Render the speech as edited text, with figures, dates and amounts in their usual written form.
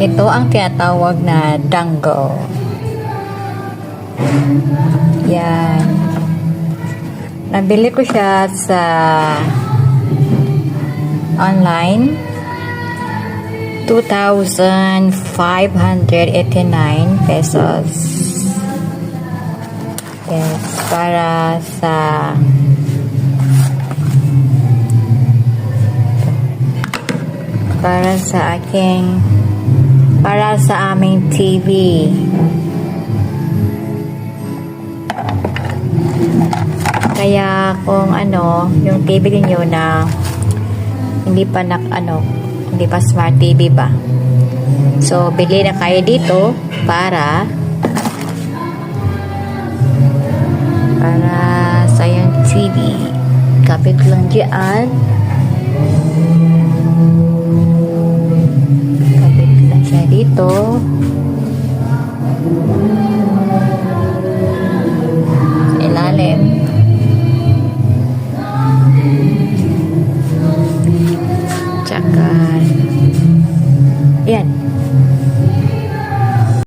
Ito ang tinatawag na dango. Yan. Nabili ko siya sa online. 2,589 pesos. Yes, para sa aming TV. Kaya kung yung TV niyo na hindi pa hindi pa smart TV ba? So, bili na kayo dito para sa yung TV. Kapit lang dyan. Kapit lang siya dito. Ilalim. Tsaka